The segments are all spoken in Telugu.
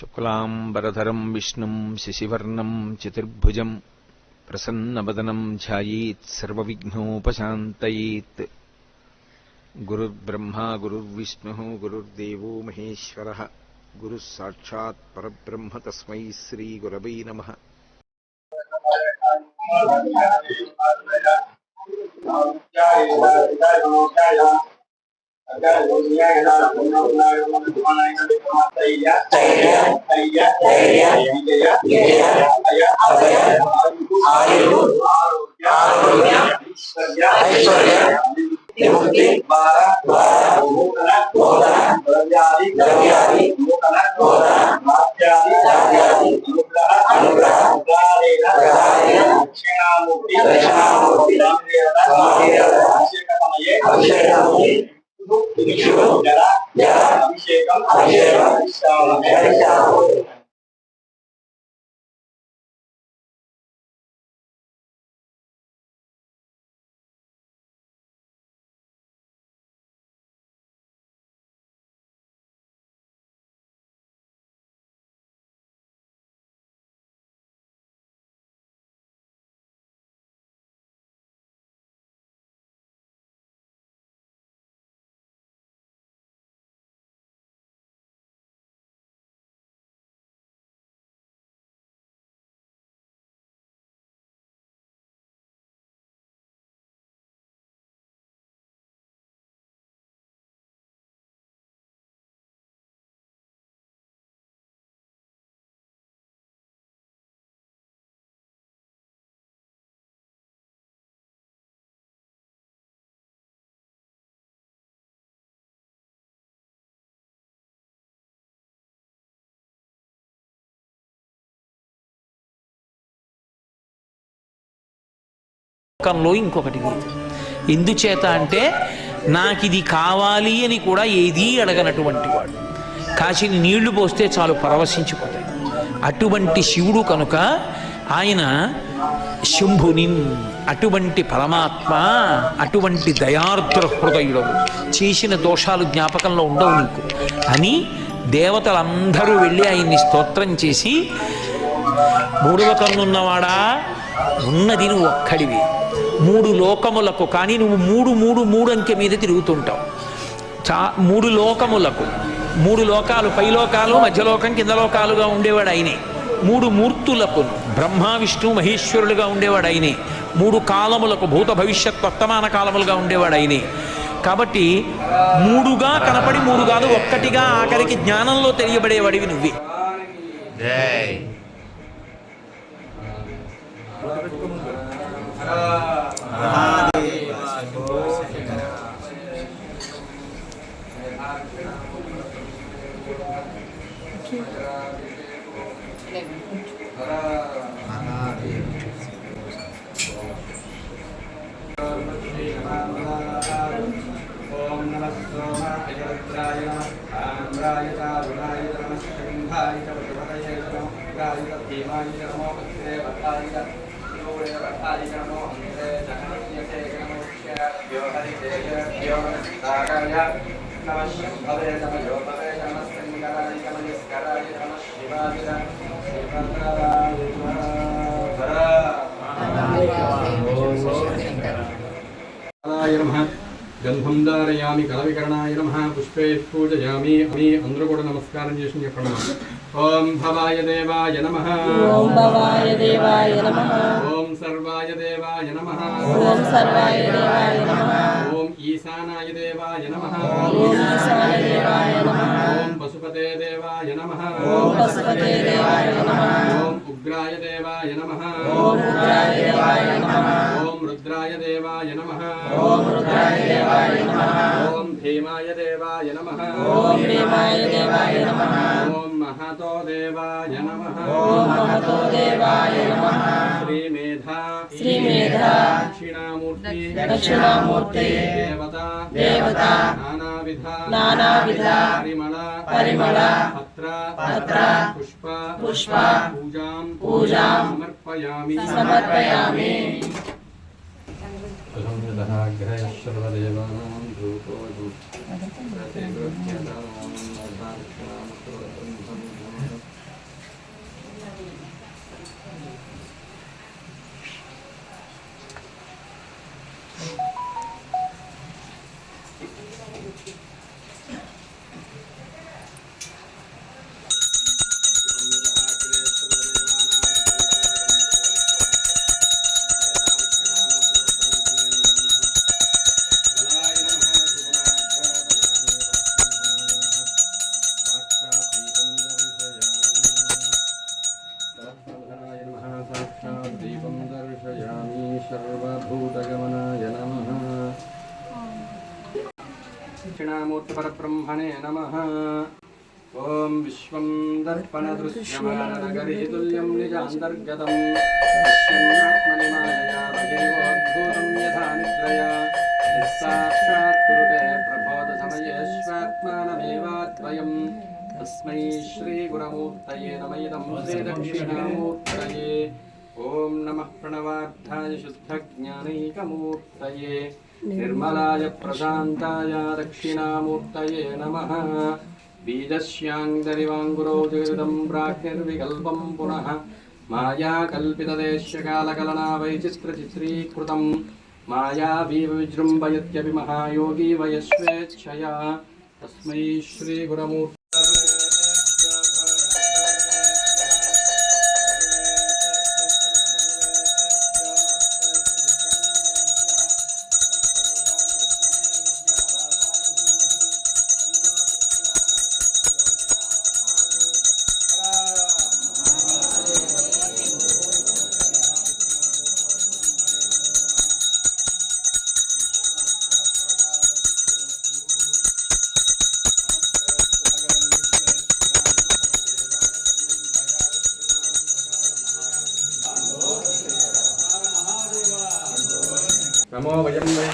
శుక్లాంబరధరం విష్ణుం శశివర్ణం చతుర్భుజం ప్రసన్నవదనం ధ్యాయేత్ సర్వవిఘ్నోపశాంతయేత్. గురుర్బ్రహ్మా గురుర్విష్ణుః గురుర్దేవో మహేశ్వరః గురుః సాక్షాత్ పరబ్రహ్మ తస్మై శ్రీగురవై నమః. లోకంలో ఇంకొకటి లేదు. ఎందుచేత అంటే నాకు ఇది కావాలి అని కూడా ఏదీ అడగనటువంటి వాడు. కాశీని నీళ్లు పోస్తే చాలు పరవశించిపోతాయి. అటువంటి శివుడు కనుక ఆయన శంభుని, అటువంటి పరమాత్మ, అటువంటి దయార్ద్ర హృదయుడు, చేసిన దోషాలు జ్ఞాపకంలో ఉండవు నీకు అని దేవతలందరూ వెళ్ళి ఆయన్ని స్తోత్రం చేసి, మూడవ కన్నున్నవాడా, ఉన్నది నువ్వు ఒక్కడివి, మూడు లోకములకు, కానీ నువ్వు మూడు అంకె మీద తిరుగుతుంటావు. మూడు లోకములకు, మూడు లోకాలు, పైలోకాలు, మధ్యలోకం, కింద లోకాలుగా ఉండేవాడు ఆయనే. మూడు మూర్తులకు, బ్రహ్మ విష్ణు మహేశ్వరులుగా ఉండేవాడు ఆయనే. మూడు కాలములకు, భూత భవిష్యత్ వర్తమాన కాలములుగా ఉండేవాడు ఆయనే. కాబట్టి మూడుగా కనపడి మూడు కాదు ఒక్కటిగా ఆఖరికి జ్ఞానంలో తెలియబడేవాడివి నువ్వే. గంధం ధారయామి కలవికరణాయ నమః పుష్పే పూజయామి. మీ అందరూ కూడా నమస్కారం చేసి చెప్పండి. ఓం భవాయ దేవాయ నమః. ఓం భవాయ దేవాయ నమః. ఓం సర్వాయ దేవాయ నమః. ఓం సర్వాయ దేవాయ నమః. ఓం ఈశానాయ దేవాయ నమః. ఓం ఈశానాయ దేవాయ నమః. ఓం పశుపతే దేవాయ నమః. ఓం పశుపతే దేవాయ నమః. ఓం ఉగ్రాయ దేవాయ నమః. ఓం ఉగ్రాయ దేవాయ నమః. ఓం రుద్రాయ దేవాయ నమః. ఓం రుద్రాయ దేవాయ నమః. ఓం భీమాయ దేవాయ నమః. ఓం భీమాయ దేవాయ నమః. ఓం మహతో దేవాయ నమః. ఓం మహతో దేవాయ నమః. శ్రీమేధా శ్రీమేధా దక్షిణామూర్తి దక్షిణామూర్తి దేవత నానావిధ పరిమళ పత్ర పుష్ప పూజాం సమర్పయామి. దీపం దర్శయామి సర్వభూతగమనాయ నమః. దక్షిణామూర్తి పరబ్రహ్మణే నమః. ఓం విశ్వం దర్పణ దృశ్యమానగరీ తుల్యం నిజాంతర్గతం పశ్యన్నాత్మని మాయయా భగేవోద్భూతం యథా నిద్రయా యస్సాక్షాత్ కురుతే ప్రబోధ సమయేష్వాత్మానమేవాద్వయం తస్మై శ్రీ గురమూర్తయే నమ ఇదం శ్రీ దక్షిణామూర్తయే. ఓం నమః ప్రణవార్థాయ శుద్ధజ్ఞానైకమూర్తయే నిర్మలాయ ప్రశాంతాయ దక్షిణామూర్తయే నమః. బీజస్యాంగరివాంగురో జగదం ప్రాజ్ఞర్వికల్పం పునః మాయా కల్పితదేశ్యకాలకలనా వైచిత్రచిత్రీకృతం మాయావీవ విజృంభయత్యపి మహాయోగీ వయస్వేచ్ఛయా తస్మై శ్రీ గురమూర్తయే. నమో వయం వై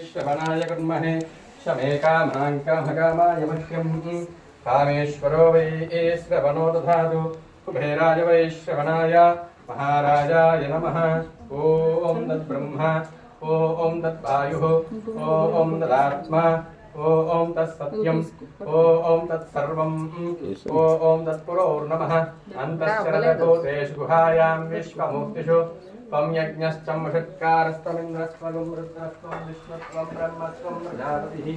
శ్రవణాయ కుర్మహే శమే కామాన్ కామకామాయ మహ్యం కామేశ్వరో వై శ్రవణో దధాతు కుబేరాయ వై శ్రవణాయ మహారాజాయ నమః. ఓం తద్బ్రహ్మ ఓం తద్వాయుః ఓం తదాత్మా ఓం తత్సత్యం ఓం తత్సర్వం ఓం తత్పురోర్నమః. అంతఃశరదభూతేషు గుహాయాం విశ్వమూర్తిషు త్వం యజ్ఞశ్చం వషట్కారస్త్వమింద్రస్త్వం రుద్రస్త్వం విష్ణుత్వం బ్రహ్మత్వం ప్రజాపతిః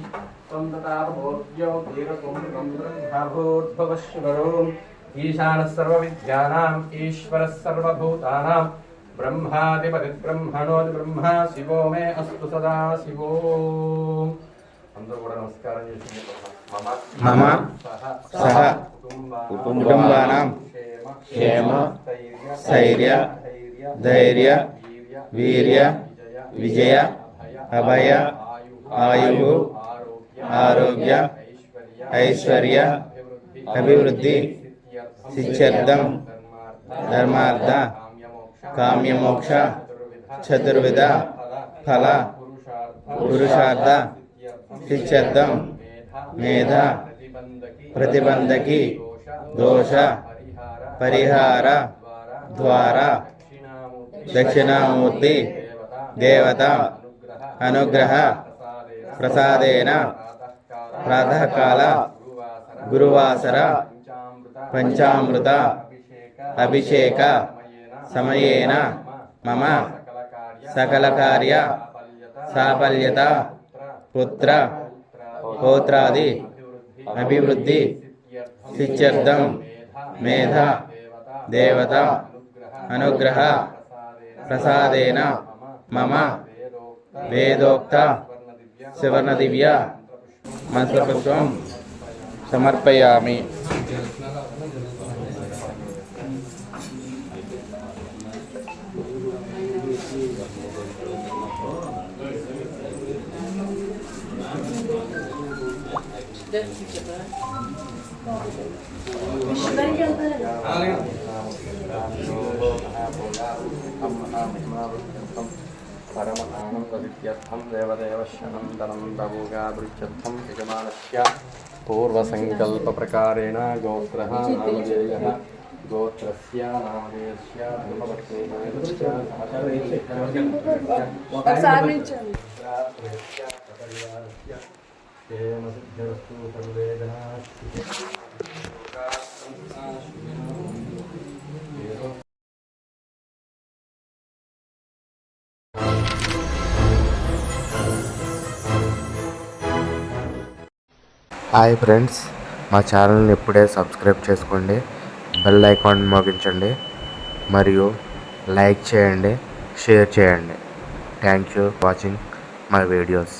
త్వం తథాభూజ్యోతిరత్వం బ్రహ్మభూర్భువశ్వరో. ఈశానः సర్వవిద్యానాం ఈశ్వరः సర్వభూతానాం బ్రహ్మాధిపతిర్బ్రహ్మణోऽధి బ్రహ్మ శివో మే అస్తు సదా శివో. అందరూ కూడా నమస్కారం చేసి మమ సహ కుటుంబానాం క్షేమ స్థైర్య ధైర్య వీర్య విజయ అభయ ఆయు ఆరోగ్య ఐశ్వర్య అభివృద్ధి సిద్ధ్యర్థం ధర్మార్థ కామ్యమోక్ష చతుర్విధ ఫల పురుషార్థ సిద్ధ్యర్థం మేధ ప్రతిబంధకి దోష పరిహార ద్వారా దక్షిణామూర్తి దేవత అనుగ్రహ ప్రసాదేన ప్రాతకాల గురువాసర పంచామృత అభిషేక సమయేన మమ సకల కార్య సాఫల్యత పుత్ర పౌత్రాది అభివృద్ధి సిద్ధ్యర్థం మేధ దేవత అనుగ్రహ ప్రసాదేన మమ వేదోక్త సువర్ణదివ్య మంత్రపుష్పం సమర్పయామి. పరమానందవిద్యర్థం దేవదేవశనం ధనందభోగాభివృద్ధ్యర్థం యజమానస్య పూర్వసంకల్పప్రకారేణ గోత్రః నామధేయః గోత్రస్య నామధేయస్య ధర్మపత్నేన సహ హాయ్ ఫ్రెండ్స్, మా ఛానల్ని ఇప్పుడే సబ్స్క్రైబ్ చేసుకోండి, బెల్ ఐకాన్ మోగించండి మరియు లైక్ చేయండి, షేర్ చేయండి. Thank you watching my videos.